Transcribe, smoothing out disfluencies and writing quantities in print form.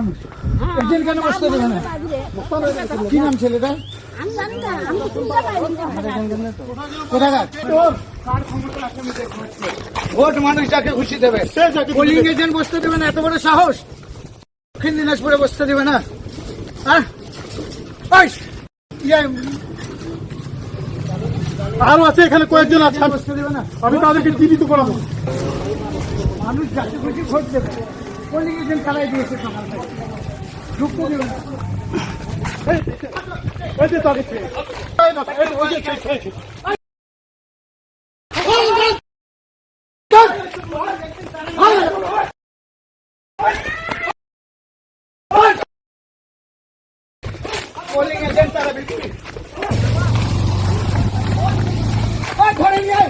মানুষ, এজেন্ট কেন বসতে দেবে না? কি নাম ছেলেটা? ভোট মানুষ যাকে খুশি দেবে, পোলিং এজেন্ট বসতে দেবে না? এত বড় সাহস দক্ষিণ দিনাজপুরে বসতে দেবে না? হ্যাঁ, আরো আছে এখানে কয়েকজন আছে, বসতে দেবে না? আমি তাদেরকে জীবিত করাবো। মানুষ যাকে খুশি ভোট দেবে, পোলিং এজেন্ট চালাই দিয়েছে সকাল থেকে, ঢুকতে দেবে না। এই যে তাদেরকে পোলিং এজেন্ট তারা বিক্রি ধরে নিয়ে